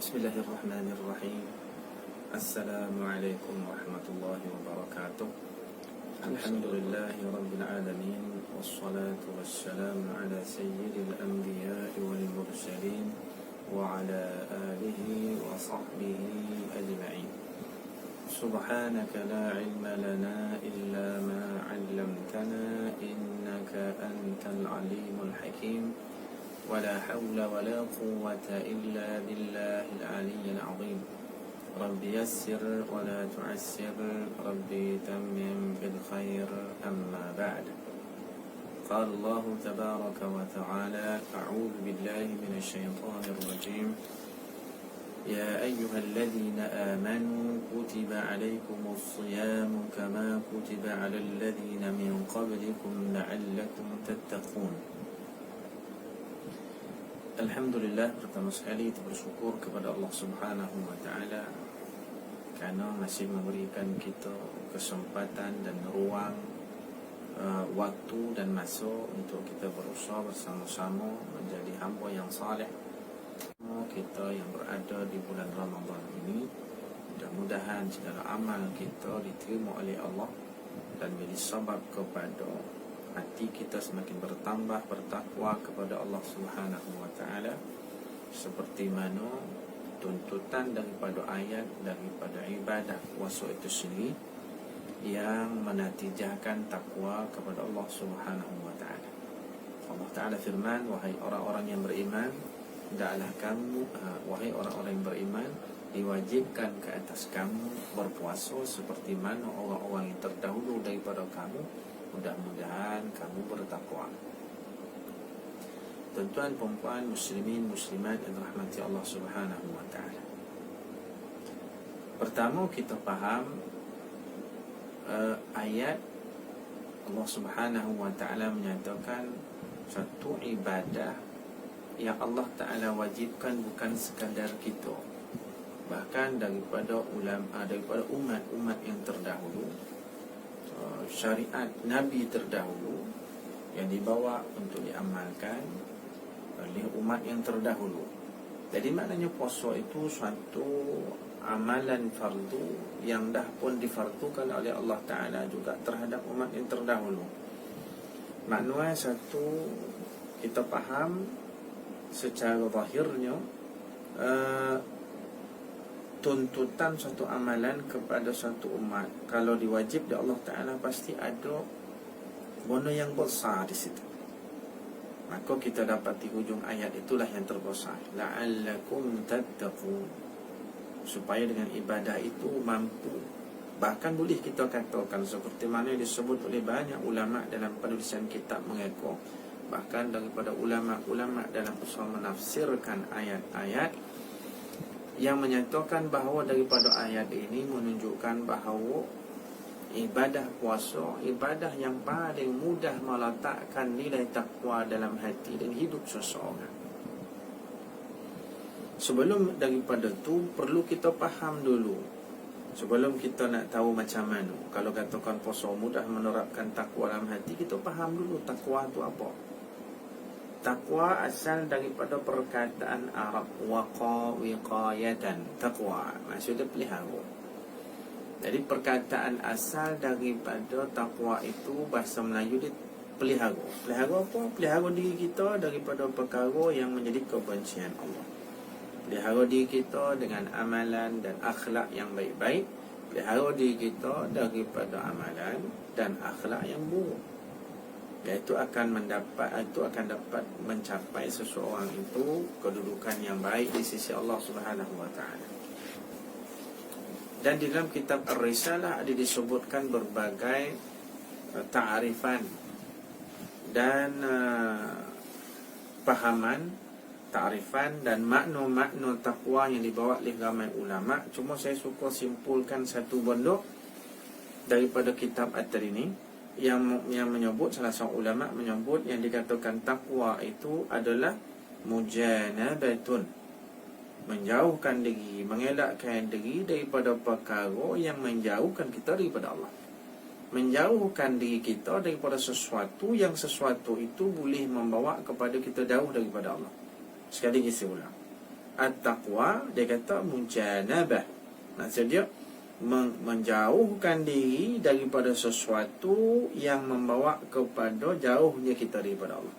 Bismillahirrahmanirrahim. Assalamualaikum warahmatullahi wabarakatuh. Alhamdulillahi rabbil alamin. Wassalatu wassalamu ala sayyidil anbiya'i wal mursalin wa ala alihi wa sahbihi ajma'in. Subhanaka la ilma lana illa ma 'allamtana innaka antal alimul hakim. ولا حول ولا قوة إلا بالله العلي العظيم. رب يسر ولا تعسر، ربي تمم بالخير. أما بعد، قال الله تبارك وتعالى: أعوذ بالله من الشيطان الرجيم. يا أيها الذين آمنوا كتب عليكم الصيام كما كتب على الذين من قبلكم لعلكم تتقون. Alhamdulillah, pertama sekali kita bersyukur kepada Allah Subhanahu wa Ta'ala kerana masih memberikan kita kesempatan dan ruang, waktu dan masa untuk kita berusaha bersama-sama menjadi hamba yang saleh. Kita yang berada di bulan Ramadan ini, mudah-mudahan segala amal kita diterima oleh Allah dan menjadi sebab kepada hati kita semakin bertambah bertakwa kepada Allah Subhanahu wa Ta'ala, seperti mana tuntutan daripada ayat daripada ibadah puasa itu sendiri yang menatijahkan takwa kepada Allah Subhanahu wa Ta'ala. Allah Ta'ala firman: wahai orang-orang yang beriman, hendaklah kamu, wahai orang-orang yang beriman, diwajibkan ke atas kamu berpuasa seperti mana orang-orang yang terdahulu daripada kamu. Mudah-mudahan kamu bertakwa. Tuan-tuan, perempuan, muslimin, muslimat yang dirahmati Allah Subhanahu wa Ta'ala. Pertama, kita faham ayat Allah Subhanahu wa Ta'ala menyatakan satu ibadah yang Allah Ta'ala wajibkan bukan sekadar kita, bahkan daripada ulama, daripada umat-umat yang terdahulu, syariat Nabi terdahulu yang dibawa untuk diamalkan oleh umat yang terdahulu. Jadi maknanya puasa itu suatu amalan fardu yang dah pun difardukan oleh Allah Ta'ala juga terhadap umat yang terdahulu. Maknanya satu, kita faham secara zahirnya tuntutan satu amalan kepada satu umat, kalau diwajib di Allah Ta'ala pasti ada guna yang besar di situ. Maka kita dapat di hujung ayat itulah yang terbesar, la'allakum tattaqun, supaya dengan ibadah itu mampu, bahkan boleh kita katakan seperti mana yang disebut oleh banyak ulama dalam penulisan kitab mengaku, bahkan daripada ulama-ulama dalam usaha menafsirkan ayat-ayat yang menyatakan bahawa daripada ayat ini menunjukkan bahawa ibadah puasa, ibadah yang paling mudah meletakkan nilai takwa dalam hati dan hidup seseorang. Sebelum daripada itu, perlu kita faham dulu, sebelum kita nak tahu macam mana, kalau katakan puasa mudah menerapkan takwa dalam hati, kita faham dulu takwa itu apa. Takwa asal daripada perkataan Arab, waqa wiqayatan, takwa maksudnya pelihara. Jadi perkataan asal daripada takwa itu bahasa Melayu dia pelihara. Pelihara apa? Pelihara diri kita daripada perkara yang menjadi kebencian Allah. Pelihara diri kita dengan amalan dan akhlak yang baik-baik. Pelihara diri kita daripada amalan dan akhlak yang buruk. Iaitu akan dapat mencapai seseorang itu kedudukan yang baik di sisi Allah Subhanahu wa Ta'ala. Dan di dalam kitab Ar-Risalah ada disebutkan berbagai ta'arifan dan pahaman, ta'arifan dan makna-makna takwa yang dibawa oleh ramai ulama. Cuma saya suka simpulkan satu benda daripada kitab At-Tarini yang menyebut, salah seorang ulama menyebut yang dikatakan takwa itu adalah mujanabatun, menjauhkan diri, mengelakkan diri daripada perkara yang menjauhkan kita daripada Allah, menjauhkan diri kita daripada sesuatu yang sesuatu itu boleh membawa kepada kita jauh daripada Allah. Sekali lagi saya ulang, at-taqwa, dia kata mujanabah. Maksud dia menjauhkan diri daripada sesuatu yang membawa kepada jauhnya kita daripada Allah.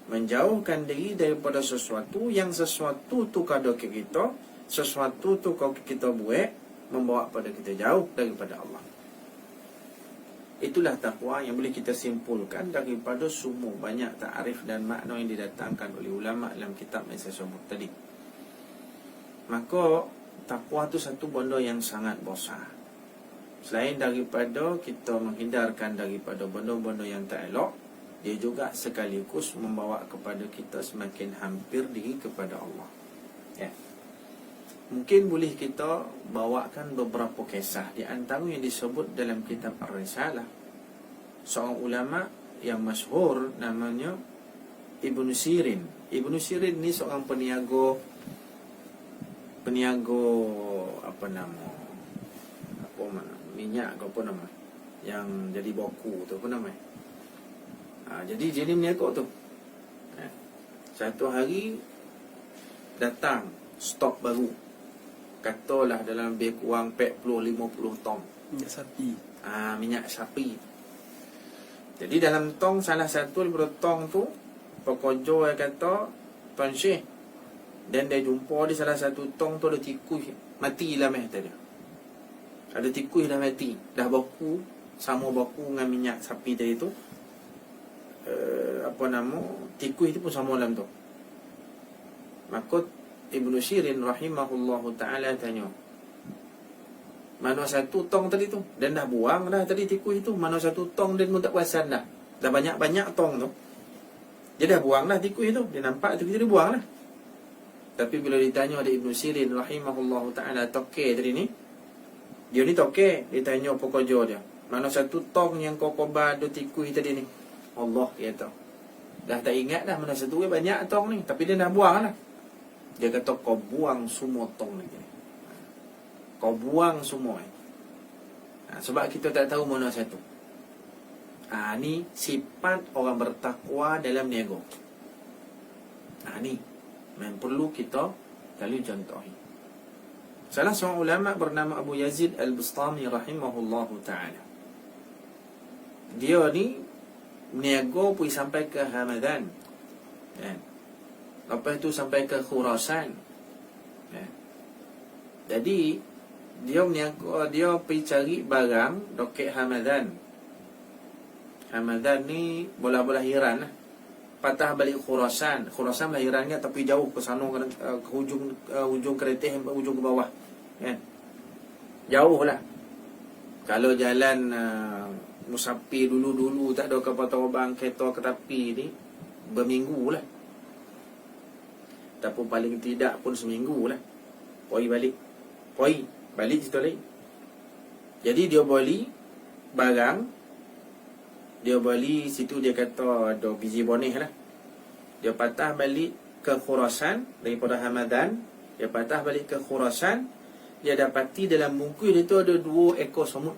Menjauhkan diri daripada sesuatu yang sesuatu tu kada ke kita, sesuatu tu kalau kita buat membawa pada kita jauh daripada Allah. Itulah takwa yang boleh kita simpulkan daripada semua banyak ta'arif dan makna yang didatangkan oleh ulama dalam kitab yang saya sebut tadi. Maka takwa tu satu benda yang sangat besar. Selain daripada kita menghindarkan daripada benda-benda yang tak elok, dia juga sekaligus membawa kepada kita semakin hampir diri kepada Allah. Ya. Mungkin boleh kita bawakan beberapa kisah di antara yang disebut dalam kitab Ar-Risalah. Seorang ulama yang masyhur namanya Ibnu Sirin. Ibnu Sirin ni seorang peniaga minyak ke apa nama, yang jadi baku tu apa nama. Jadi dia ni meniaga tu. Satu hari datang stok baru, katalah dalam lebih kurang 40-50 tong minyak sapi. Minyak sapi. Jadi dalam tong, salah satu daripada tong tu, pekerja yang kata, Tuan Syekh, dan dia jumpa di salah satu tong tu ada tikus mati dalam mata dia. Ada tikus dah mati, dah baku, sama baku dengan minyak sapi tadi tu. Tikus itu pun sama dalam tu. Maka Ibnu Sirin rahimahullahu ta'ala tanya, mana satu tong tadi tu? Dan dah buang dah tadi tikus itu. Mana satu tong dia pun tak perasan dah. Dah banyak-banyak tong tu. Dia dah buang dah tikus itu. Dia nampak tikus itu dia buang dah. Tapi bila ditanya oleh Ibnu Sirin rahimahullahu ta'ala tokeh tadi ni, dia ni tokeh, dia tanya pekerja dia, mana satu tong yang kau kobar ada tikus tadi ni? Allah, dia tahu. Dah tak ingat dah mana satu banyak tong ni. Tapi dia dah buang dah. Dia kata kau buang semua tong ni. Kau buang semua. Sebab kita tak tahu mana satu. Ni sifat orang bertakwa dalam niaga. Ni memang perlu kita kali contohi. Salah seorang ulama bernama Abu Yazid Al-Bustami rahimahullahu ta'ala. Dia ni niaga pergi sampai ke Hamadan. Lepas tu sampai ke Khurasan. Jadi dia meniaga, dia pergi cari barang dekat Hamadan. Hamadan ni bola-bola Iran lah. Patah balik Khurasan. Khurasan lahirannya tapi jauh ke sana, ke hujung kereta sampai hujung ke bawah. Jauh lah. Kalau jalan musafir dulu tak ada kapal terbang kereta ke tepi ni, berminggu lah. Tapi paling tidak pun seminggu lah. Poi balik situ lagi. Jadi dia beli barang, dia beli situ, dia kata ada biji bonih lah. Dia patah balik ke Khurasan daripada Hamadan. Dia patah balik ke Khurasan. Dia dapati dalam bungkus dia tu ada 2 ekor semut.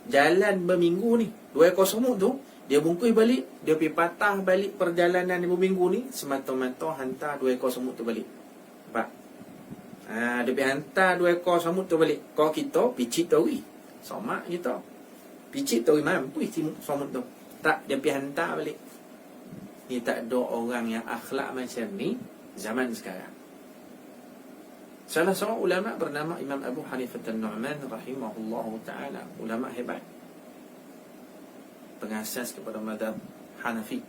Jalan berminggu ni, 2 ekor semut tu dia bungkus balik. Dia pergi patah balik perjalanan berminggu ni semata-mata hantar 2 ekor semut tu balik. Nampak? Dia pergi hantar 2 ekor semut tu balik. Kau kita picit tawi sama kita picit tawi mampu semut tu. Tak, dia pergi hantar balik. Ni tak ada orang yang akhlak macam ni zaman sekarang. Salah seorang ulama bernama Imam Abu Hanifah An-Nu'man rahimahullahu ta'ala. Ulama hebat, pengasas kepada mazhab Hanafi.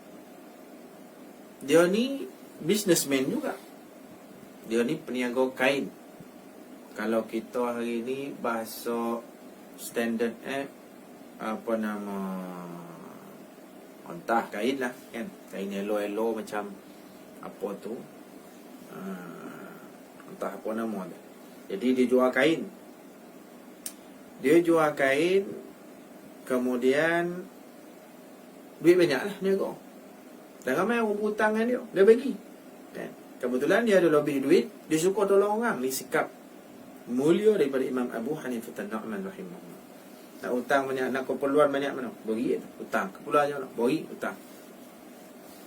Dia ni businessman juga. Dia ni peniaga kain. Kalau kita hari ni bahasa standard entah kain lah kan. Kain elo-elo macam apa tu, entah apa nama dia. Jadi dia jual kain. Kemudian duit banyak lah niaga. Dan ramai orang berhutang dengan dia bagi kan? Kebetulan dia ada lebih duit, dia suka tolong orang. Ni sikap mulia daripada Imam Abu Hanifah An-Nu'man rahimahullah. Nak hutang banyak, nak keperluan banyak mana? Bagi hutang. Keperluan mana? Bagi hutang.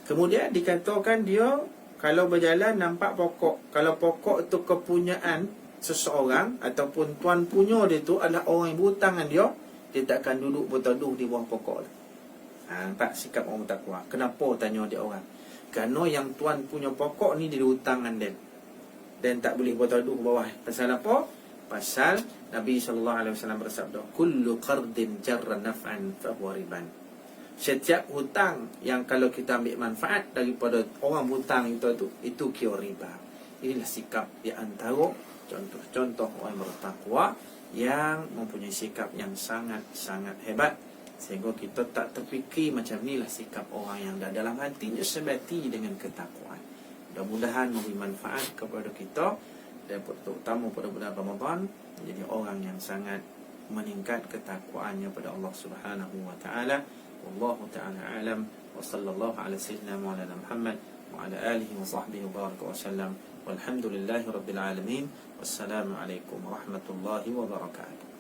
Kemudian dikatakan dia kalau berjalan nampak pokok. Kalau pokok tu kepunyaan seseorang ataupun tuan punya dia tu adalah orang yang berhutang dengan dia, dia takkan duduk berteduh di bawah pokok tu. Nampak sikap orang bertakwa. Kenapa tanya dia orang? Kerana yang tuan punya pokok ni dia hutang dengan dia, dan tak boleh berteduh bawah. Pasal apa? Pasal Nabi SAW bersabda, kullu qardin jarra naf'an fahuwa riban. Setiap hutang yang kalau kita ambil manfaat daripada orang hutang itu kira riba. Inilah sikap di antara contoh-contoh orang bertakwa yang mempunyai sikap yang sangat-sangat hebat, sehingga kita tak terfikir macam inilah sikap orang yang dah dalam hatinya sebati dengan ketakwaan. Mudah-mudahan memberi manfaat kepada kita, dan terutama pada bulan Ramadan, menjadi orang yang sangat meningkat ketakwaannya pada Allah Subhanahu wa taala. Wallahu taala alam, wa sallallahu ala sayyidina Maulana Muhammad wa ala alihi wa sahbihi wa baraka wa sallam. Walhamdulillahi rabbil alamin. Wassalamu alaikum warahmatullahi wabarakatuh.